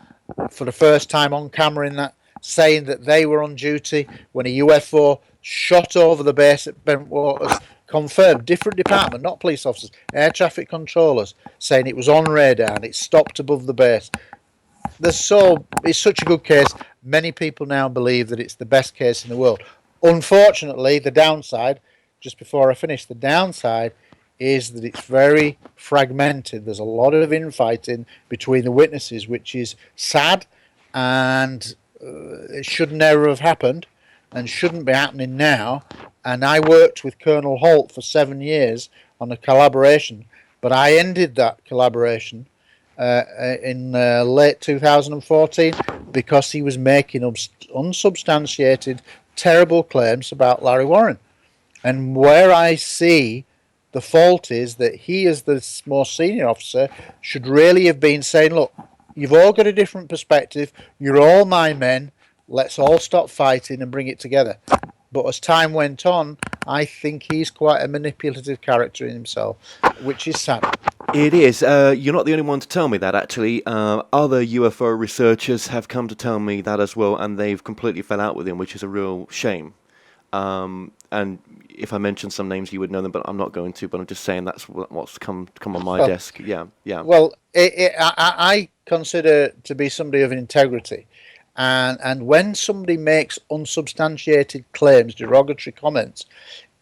for the first time on camera in that, saying that they were on duty when a UFO shot over the base at Bentwaters. Confirmed, different department, not police officers, air traffic controllers, saying it was on radar and it stopped above the base. It's such a good case. Many people now believe that it's the best case in the world. Unfortunately, the downside, just before I finish, the downside is that it's very fragmented. There's a lot of infighting between the witnesses, which is sad, and it should never have happened and shouldn't be happening now. And I worked with Colonel Halt for 7 years on a collaboration, but I ended that collaboration in late 2014 because he was making unsubstantiated, terrible claims about Larry Warren. And where I see the fault is that he, as the most senior officer, should really have been saying, look, you've all got a different perspective. You're all my men. Let's all stop fighting and bring it together. But as time went on, I think he's quite a manipulative character in himself, which is sad. It is. You're not the only one to tell me that, actually. Other UFO researchers have come to tell me that as well, and they've completely fell out with him, which is a real shame. And if I mention some names, you would know them, but I'm not going to. But I'm just saying that's what's come on my desk. Yeah. Well, I consider to be somebody of integrity, and when somebody makes unsubstantiated claims, derogatory comments,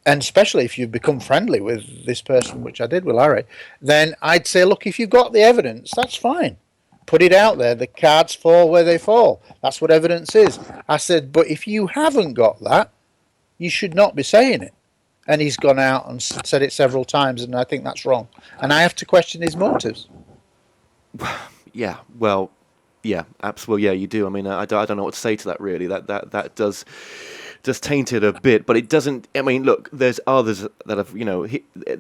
and especially if you've become friendly with this person, which I did with Larry, then I'd say, look, if you've got the evidence, that's fine. Put it out there. The cards fall where they fall. That's what evidence is. I said, but if you haven't got that, you should not be saying it. And he's gone out and said it several times, and I think that's wrong. And I have to question his motives. Yeah, well, yeah, absolutely. Yeah, you do. I mean, I don't know what to say to that, really. That does just taint it a bit, but it doesn't. I mean, look, there's others that have,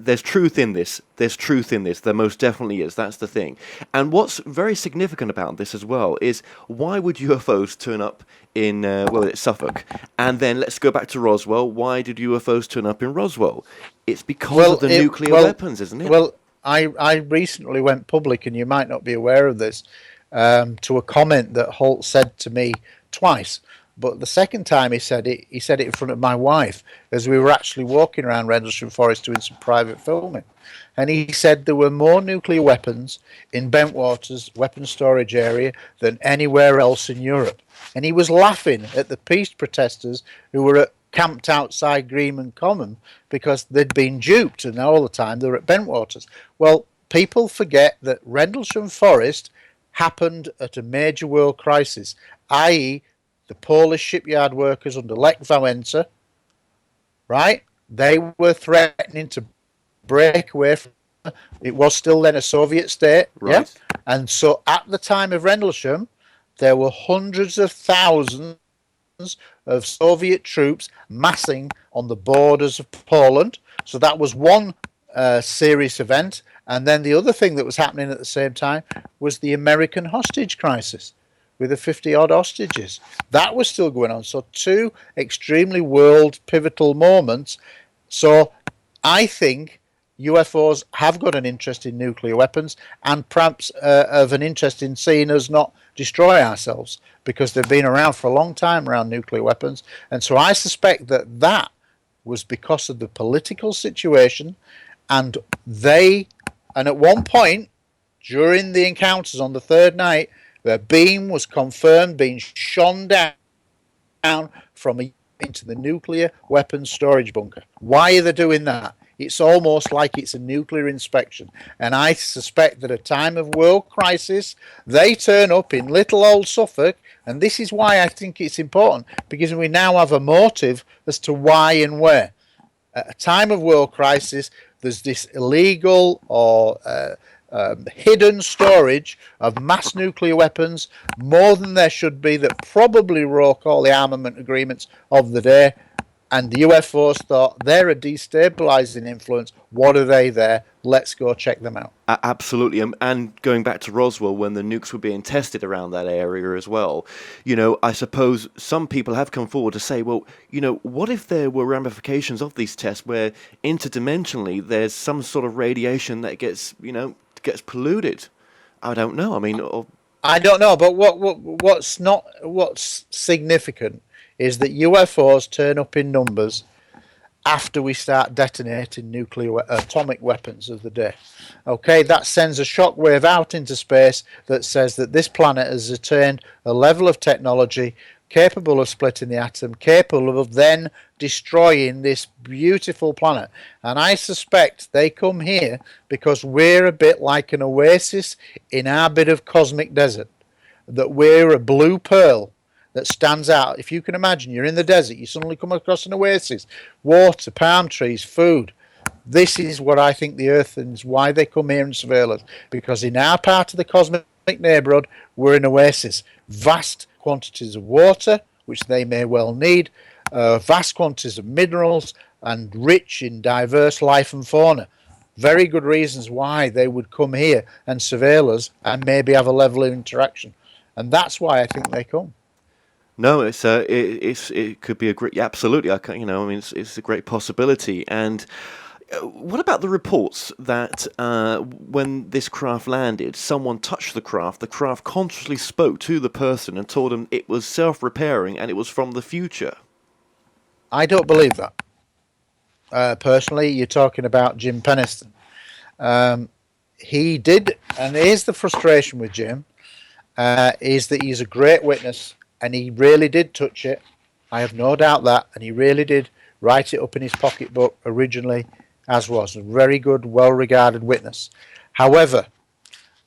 there's truth in this. There's truth in this. There most definitely is. That's the thing. And what's very significant about this as well is, why would UFOs turn up in it's Suffolk, and then let's go back to Roswell. Why did UFOs turn up in Roswell? It's because of the nuclear weapons, isn't it? Well, I recently went public, and you might not be aware of this, to a comment that Holt said to me twice. But the second time he said it in front of my wife, as we were actually walking around Rendlesham Forest doing some private filming. And he said there were more nuclear weapons in Bentwaters weapons storage area than anywhere else in Europe. And he was laughing at the peace protesters who were camped outside Greenman Common because they'd been duped, and all the time they were at Bentwaters. Well, people forget that Rendlesham Forest happened at a major world crisis, i.e. the Polish shipyard workers under Lech Wałęsa, right? They were threatening to break away from it. It was still then a Soviet state, right? Yeah? And so at the time of Rendlesham, there were hundreds of thousands of Soviet troops massing on the borders of Poland. So that was one serious event. And then the other thing that was happening at the same time was the American hostage crisis, with the 50-odd hostages. That was still going on. So two extremely world pivotal moments. So I think UFOs have got an interest in nuclear weapons, and perhaps of an interest in seeing us not destroy ourselves, because they've been around for a long time around nuclear weapons. And so I suspect that was because of the political situation, and at one point during the encounters on the third night, their beam was confirmed being shone down into the nuclear weapons storage bunker. Why are they doing that? It's almost like it's a nuclear inspection. And I suspect that at a time of world crisis, they turn up in little old Suffolk. And this is why I think it's important, because we now have a motive as to why and where. At a time of world crisis, there's this illegal or hidden storage of mass nuclear weapons, more than there should be, that probably broke all the armament agreements of the day. And the UFOs thought, they're a destabilizing influence. What are they there? Let's go check them out. Absolutely. And going back to Roswell, when the nukes were being tested around that area as well, I suppose some people have come forward to say, well, what if there were ramifications of these tests where interdimensionally there's some sort of radiation that gets polluted? I don't know. I don't know. But what's significant is that UFOs turn up in numbers after we start detonating atomic weapons of the day. Okay, that sends a shockwave out into space that says that this planet has attained a level of technology capable of splitting the atom, capable of then destroying this beautiful planet. And I suspect they come here because we're a bit like an oasis in our bit of cosmic desert, that we're a blue pearl that stands out. If you can imagine, you're in the desert, you suddenly come across an oasis, water, palm trees, food. This is what I think the Earth is, why they come here and surveil us, because in our part of the cosmic neighbourhood, we're an oasis. Vast quantities of water, which they may well need, vast quantities of minerals, and rich in diverse life and fauna. Very good reasons why they would come here and surveil us and maybe have a level of interaction. And that's why I think they come. No, it could be a great, absolutely. It's a great possibility. And what about the reports that when this craft landed, someone touched the craft consciously spoke to the person and told them it was self-repairing and it was from the future? I don't believe that. Personally, you're talking about Jim Penniston. He did, and here's the frustration with Jim, is that he's a great witness. And he really did touch it. I have no doubt that. And he really did write it up in his pocketbook originally, as was. A very good, well-regarded witness. However,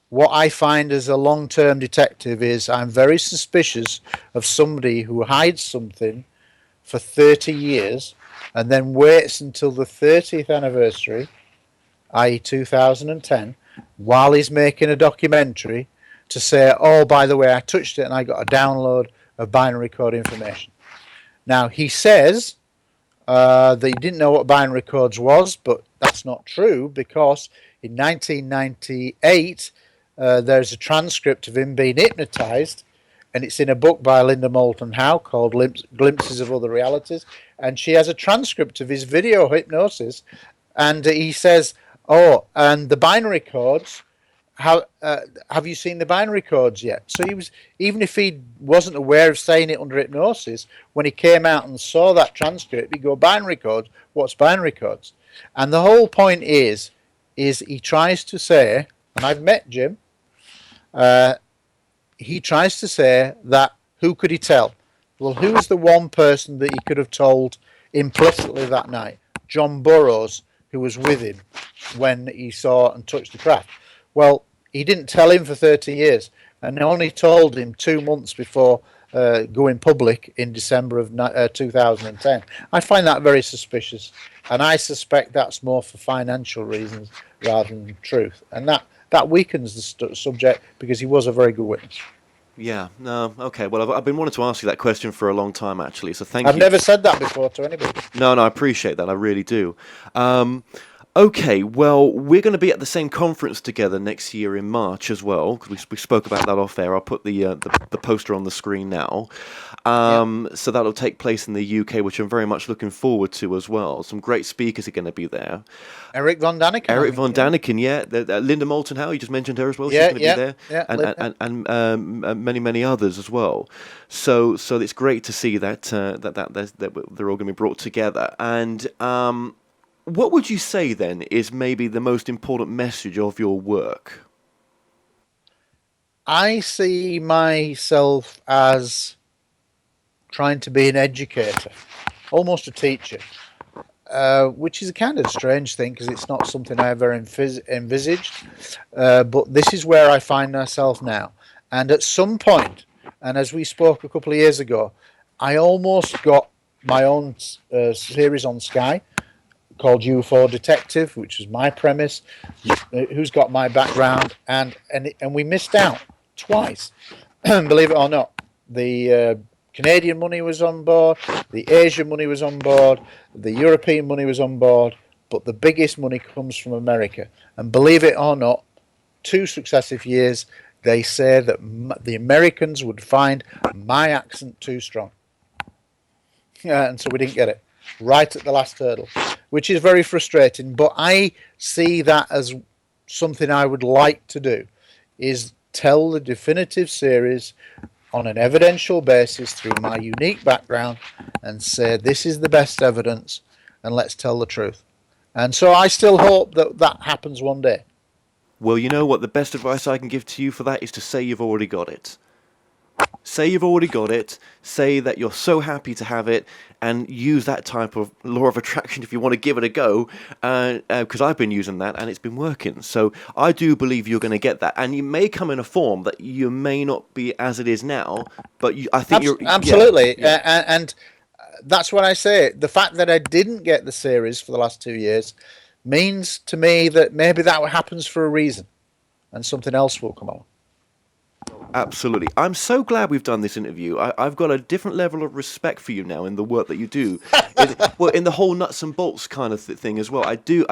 what I find as a long-term detective is I'm very suspicious of somebody who hides something for 30 years and then waits until the 30th anniversary, i.e. 2010, while he's making a documentary to say, oh, by the way, I touched it and I got a download of binary code information. Now, he says that he didn't know what binary codes was, but that's not true, because in 1998 there's a transcript of him being hypnotized, and it's in a book by Linda Moulton Howe called Glimpses of Other Realities, and she has a transcript of his video hypnosis, and he says, oh, and the binary codes, have you seen the binary codes yet? So he was, even if he wasn't aware of saying it under hypnosis, when he came out and saw that transcript, he'd go, binary codes, what's binary codes? And the whole point is he tries to say, and I've met Jim, he tries to say that, who could he tell? Well, who's the one person that he could have told implicitly that night? John Burroughs, who was with him when he saw and touched the craft. Well, he didn't tell him for 30 years, and only told him 2 months before going public in December of 2010. I find that very suspicious, and I suspect that's more for financial reasons rather than truth. And that weakens the subject, because he was a very good witness. Yeah, no, okay. Well, I've been wanting to ask you that question for a long time, actually, so thank you. I've never said that before to anybody. No, I appreciate that. I really do. Okay, well, we're going to be at the same conference together next year in March as well, because we spoke about that off air. I'll put the poster on the screen now. So that'll take place in the UK, which I'm very much looking forward to as well. Some great speakers are going to be there. Eric von Daniken. Yeah. Linda Moulton Howe, you just mentioned her as well. Yeah, She's going to be there. Yeah, and many others as well. So it's great to see that they're all going to be brought together. And what would you say then is maybe the most important message of your work? I see myself as trying to be an educator, almost a teacher, which is a kind of strange thing because it's not something I ever envisaged. But this is where I find myself now. And at some point, and as we spoke a couple of years ago, I almost got my own series on Sky called UFO Detective, which was my premise, who's got my background, and we missed out twice. Believe it or not, the Canadian money was on board, the Asian money was on board, the European money was on board, but the biggest money comes from America. And believe it or not, 2 successive years, they say that the Americans would find my accent too strong. And so we didn't get it. Right at the last hurdle, which is very frustrating, but I see that as something I would like to do, is tell the definitive series on an evidential basis through my unique background and say this is the best evidence and let's tell the truth. And so I still hope that that happens one day. Well, you know what, the best advice I can give to you for that is to say you've already got it. Say you've already got it, say that you're so happy to have it, and use that type of law of attraction if you want to give it a go, because I've been using that and it's been working. So I do believe you're going to get that, and you may come in a form that you may not be as it is now, but I think you're... Absolutely, yeah. And that's what I say. The fact that I didn't get the series for the last 2 years means to me that maybe that happens for a reason, and something else will come along. Absolutely. I'm so glad we've done this interview. I've got a different level of respect for you now in the work that you do. In the whole nuts and bolts kind of thing as well. I do,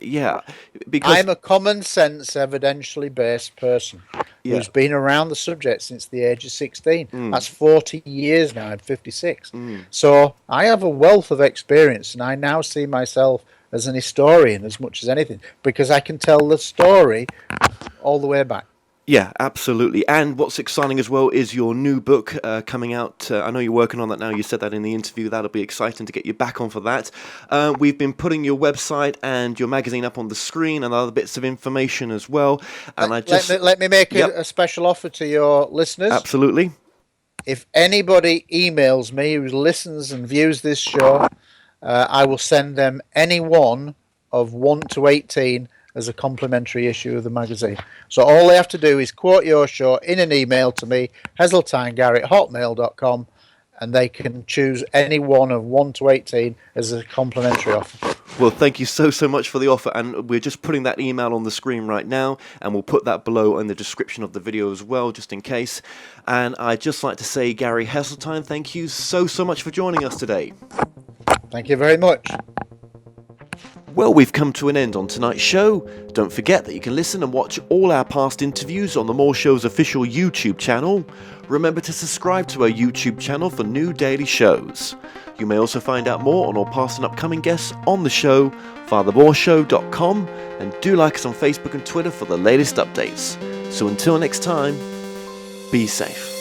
yeah. Because I'm a common sense, evidentially based person who's been around the subject since the age of 16. That's 40 years now. I'm 56. So I have a wealth of experience, and I now see myself as an historian as much as anything, because I can tell the story all the way back. Yeah, absolutely. And what's exciting as well is your new book coming out. I know you're working on that now. You said that in the interview. That'll be exciting to get you back on for that. We've been putting your website and your magazine up on the screen and other bits of information as well. And let me make a special offer to your listeners. Absolutely. If anybody emails me who listens and views this show, I will send them any one of 1 to 18 as a complimentary issue of the magazine. So all they have to do is quote your show in an email to me, heseltinegary@hotmail.com, and they can choose any one of 1 to 18 as a complimentary offer. Well, thank you so much for the offer, and we're just putting that email on the screen right now, and we'll put that below in the description of the video as well, just in case. And I'd just like to say, Gary Heseltine, thank you so much for joining us today. Thank you very much. Well, we've come to an end on tonight's show. Don't forget that you can listen and watch all our past interviews on the More Show's official YouTube channel. Remember to subscribe to our YouTube channel for new daily shows. You may also find out more on our past and upcoming guests on the show via themoreshow.com, and do like us on Facebook and Twitter for the latest updates. So until next time, be safe.